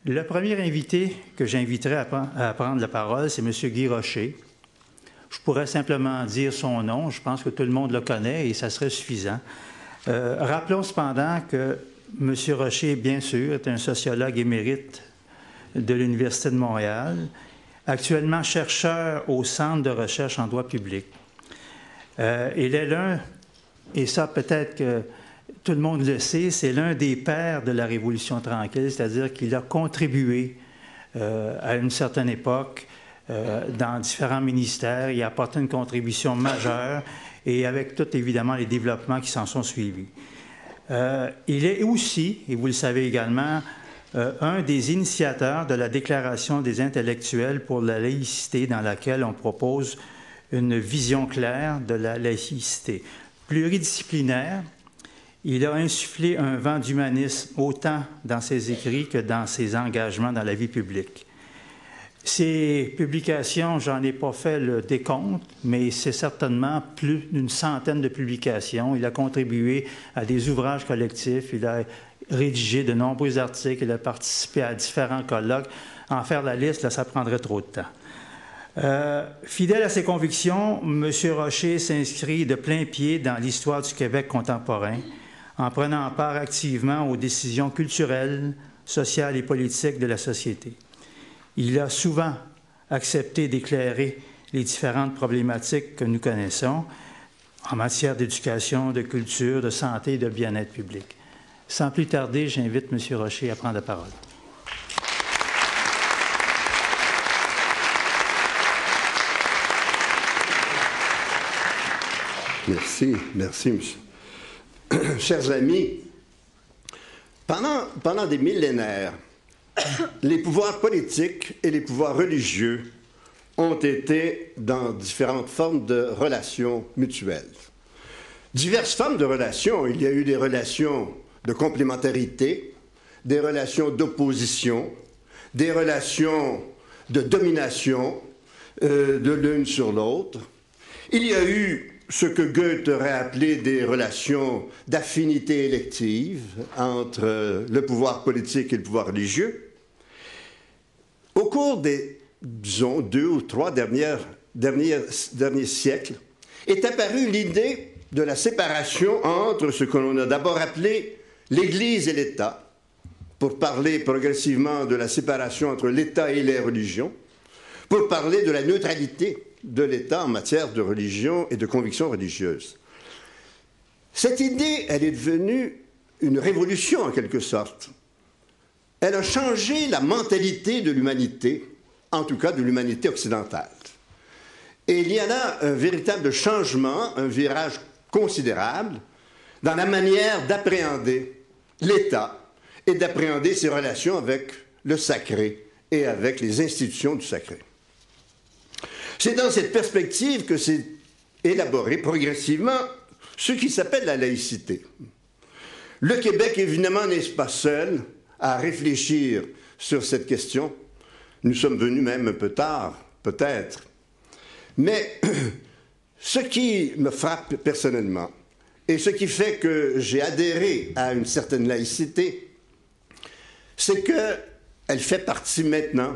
Le premier invité que j'inviterai à prendre la parole, c'est M. Guy Rocher. Je pourrais simplement dire son nom, je pense que tout le monde le connaît et ça serait suffisant. Rappelons cependant que M. Rocher, bien sûr, est un sociologue émérite de l'Université de Montréal, actuellement chercheur au Centre de recherche en droit public. Il est l'un, et ça peut-être que tout le monde le sait, c'est l'un des pères de la Révolution tranquille, c'est-à-dire qu'il a contribué à une certaine époque dans différents ministères, il a apporté une contribution majeure et avec tout évidemment les développements qui s'en sont suivis. Il est aussi, et vous le savez également, un des initiateurs de la Déclaration des intellectuels pour la laïcité dans laquelle on propose une vision claire de la laïcité. Pluridisciplinaire, il a insufflé un vent d'humanisme autant dans ses écrits que dans ses engagements dans la vie publique. Ses publications, j'en ai pas fait le décompte, mais c'est certainement plus d'une centaine de publications. Il a contribué à des ouvrages collectifs, il a rédigé de nombreux articles, il a participé à différents colloques. En faire la liste, là, ça prendrait trop de temps. Fidèle à ses convictions, M. Rocher s'inscrit de plein pied dans l'histoire du Québec contemporain, en prenant part activement aux décisions culturelles, sociales et politiques de la société. Il a souvent accepté d'éclairer les différentes problématiques que nous connaissons en matière d'éducation, de culture, de santé et de bien-être public. Sans plus tarder, j'invite M. Rocher à prendre la parole. Merci, monsieur. Chers amis, pendant des millénaires, les pouvoirs politiques et les pouvoirs religieux ont été dans différentes formes de relations mutuelles. Diverses formes de relations. Il y a eu des relations de complémentarité, des relations d'opposition, des relations de domination de l'une sur l'autre. Il y a eu ce que Goethe aurait appelé des relations d'affinité élective entre le pouvoir politique et le pouvoir religieux. Au cours des, disons, 2 ou 3 derniers siècles, est apparue l'idée de la séparation entre ce que l'on a d'abord appelé l'Église et l'État, pour parler progressivement de la séparation entre l'État et les religions, pour parler de la neutralité de l'État en matière de religion et de conviction religieuse. Cette idée, elle est devenue une révolution en quelque sorte. Elle a changé la mentalité de l'humanité, en tout cas de l'humanité occidentale. Et il y a là un véritable changement, un virage considérable dans la manière d'appréhender l'État et d'appréhender ses relations avec le sacré et avec les institutions du sacré. C'est dans cette perspective que s'est élaboré progressivement ce qui s'appelle la laïcité. Le Québec, évidemment, n'est pas seul à réfléchir sur cette question. Nous sommes venus même un peu tard, peut-être. Mais ce qui me frappe personnellement, et ce qui fait que j'ai adhéré à une certaine laïcité, c'est qu'elle fait partie maintenant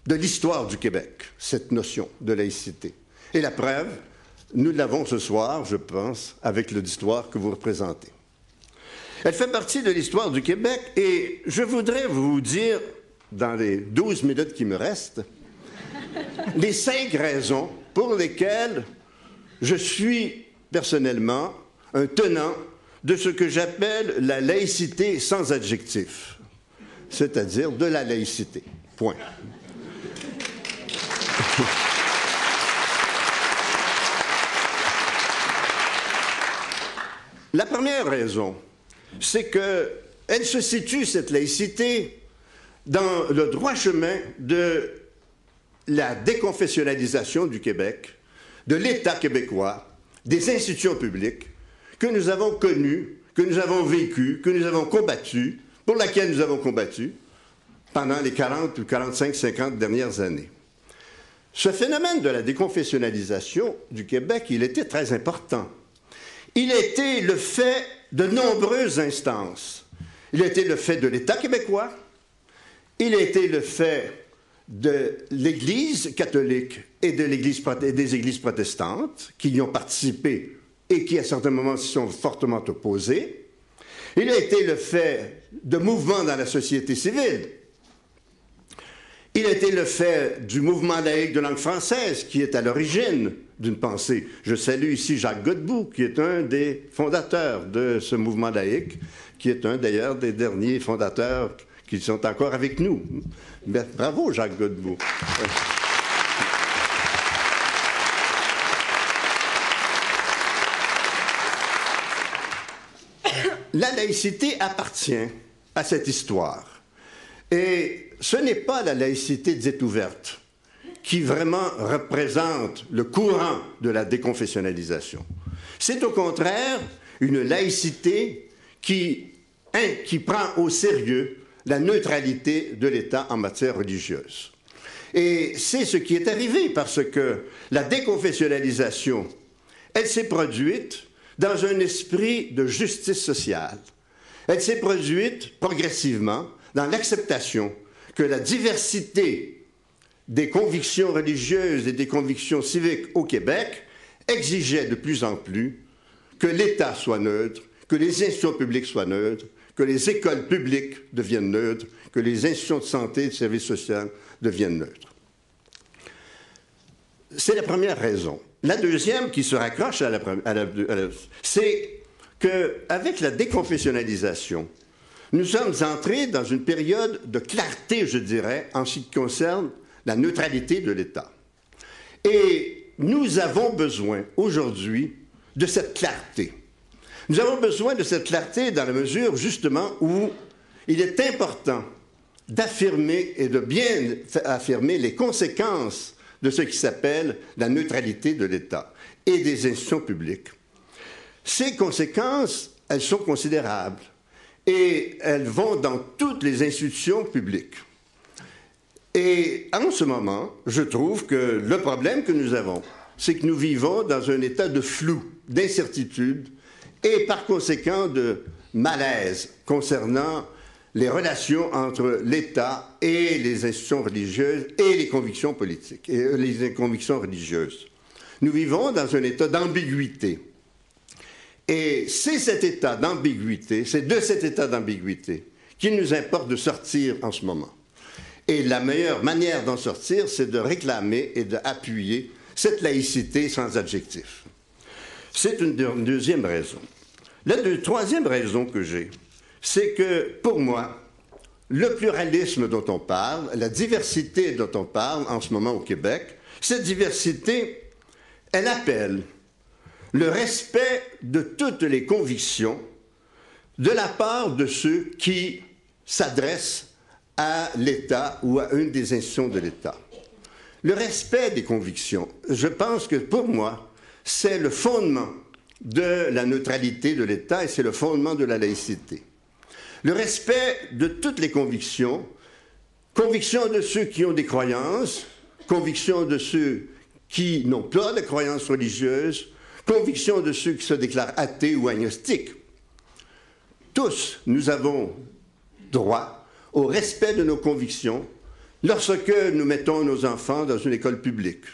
de l'histoire du Québec, cette notion de laïcité. Et la preuve, nous l'avons ce soir, je pense, avec l'auditoire que vous représentez. Elle fait partie de l'histoire du Québec et je voudrais vous dire, dans les 12 minutes qui me restent, les 5 raisons pour lesquelles je suis personnellement un tenant de ce que j'appelle la laïcité sans adjectif, c'est-à-dire de la laïcité. Point. La première raison, c'est qu'elle se situe, cette laïcité, dans le droit chemin de la déconfessionnalisation du Québec, de l'État québécois, des institutions publiques que nous avons connues, que nous avons vécues, que nous avons combattues, pour laquelle nous avons combattu pendant les 40 ou 45, 50 dernières années. Ce phénomène de la déconfessionnalisation du Québec, il était très important. Il a été le fait de nombreuses instances. Il a été le fait de l'État québécois, Il a été le fait de l'Église catholique et des Églises protestantes qui y ont participé et qui, à certains moments, s'y sont fortement opposés. Il a été le fait de mouvements dans la société civile. Il a été le fait du mouvement laïque de langue française qui est à l'origine d'une pensée. Je salue ici Jacques Godbout, qui est un des fondateurs de ce mouvement laïque, qui est un d'ailleurs des derniers fondateurs qui sont encore avec nous. Bravo Jacques Godbout. La laïcité appartient à cette histoire. Et ce n'est pas la laïcité dite ouverte qui vraiment représente le courant de la déconfessionnalisation. C'est au contraire une laïcité qui prend au sérieux la neutralité de l'État en matière religieuse. Et c'est ce qui est arrivé parce que la déconfessionnalisation, elle s'est produite dans un esprit de justice sociale. Elle s'est produite progressivement dans l'acceptation que la diversité des convictions religieuses et des convictions civiques au Québec exigeait de plus en plus que l'État soit neutre, que les institutions publiques soient neutres, que les écoles publiques deviennent neutres, que les institutions de santé et de services sociaux deviennent neutres. C'est la première raison. La deuxième, qui se raccroche à c'est qu'avec la déconfessionnalisation, nous sommes entrés dans une période de clarté, je dirais, en ce qui concerne la neutralité de l'État. Et nous avons besoin aujourd'hui de cette clarté. Nous avons besoin de cette clarté dans la mesure, justement, où il est important d'affirmer et de bien affirmer les conséquences de ce qui s'appelle la neutralité de l'État et des institutions publiques. Ces conséquences, elles sont considérables et elles vont dans toutes les institutions publiques. Et en ce moment, je trouve que le problème que nous avons, c'est que nous vivons dans un état de flou, d'incertitude et par conséquent de malaise concernant les relations entre l'État et les institutions religieuses et les convictions politiques, et les convictions religieuses. Nous vivons dans un état d'ambiguïté. Et c'est cet état d'ambiguïté, c'est de cet état d'ambiguïté qu'il nous importe de sortir en ce moment. Et la meilleure manière d'en sortir, c'est de réclamer et d'appuyer cette laïcité sans adjectif. C'est une deuxième raison. La troisième raison que j'ai, c'est que, pour moi, le pluralisme dont on parle, la diversité dont on parle en ce moment au Québec, cette diversité, elle appelle le respect de toutes les convictions de la part de ceux qui s'adressent à l'État ou à une des institutions de l'État. Le respect des convictions, je pense que pour moi, c'est le fondement de la neutralité de l'État et c'est le fondement de la laïcité. Le respect de toutes les convictions, convictions de ceux qui ont des croyances, convictions de ceux qui n'ont pas de croyances religieuses, convictions de ceux qui se déclarent athées ou agnostiques. Tous, nous avons droit au respect de nos convictions lorsque nous mettons nos enfants dans une école publique,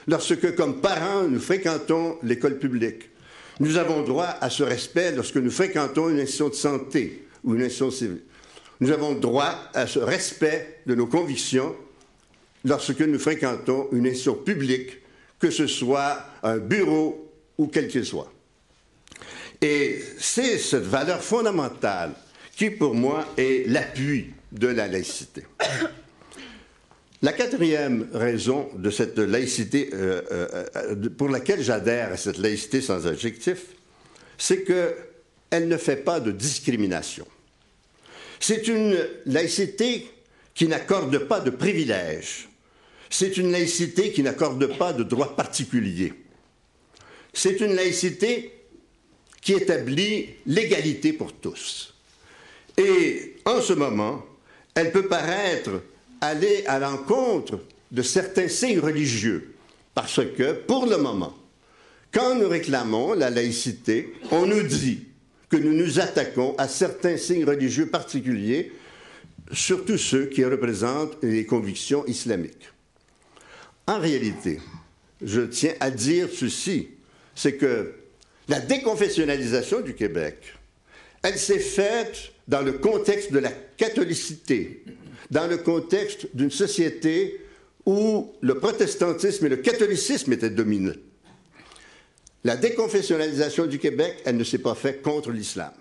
lorsque, comme parents, nous fréquentons l'école publique. Nous avons droit à ce respect lorsque nous fréquentons une institution de santé ou une institution civile. Nous avons droit à ce respect de nos convictions lorsque nous fréquentons une institution publique, que ce soit un bureau ou quel qu'il soit. Et c'est cette valeur fondamentale qui, pour moi, est l'appui de la laïcité. La quatrième raison de cette laïcité, pour laquelle j'adhère à cette laïcité sans adjectif, c'est qu'elle ne fait pas de discrimination. C'est une laïcité qui n'accorde pas de privilèges. C'est une laïcité qui n'accorde pas de droits particuliers. C'est une laïcité qui établit l'égalité pour tous. Et en ce moment, elle peut paraître aller à l'encontre de certains signes religieux, parce que, pour le moment, quand nous réclamons la laïcité, on nous dit que nous nous attaquons à certains signes religieux particuliers surtout ceux qui représentent les convictions islamiques. En réalité, je tiens à dire ceci, c'est que la déconfessionnalisation du Québec, elle s'est faite dans le contexte de la catholicité, dans le contexte d'une société où le protestantisme et le catholicisme étaient dominants. La déconfessionnalisation du Québec, elle ne s'est pas faite contre l'islam.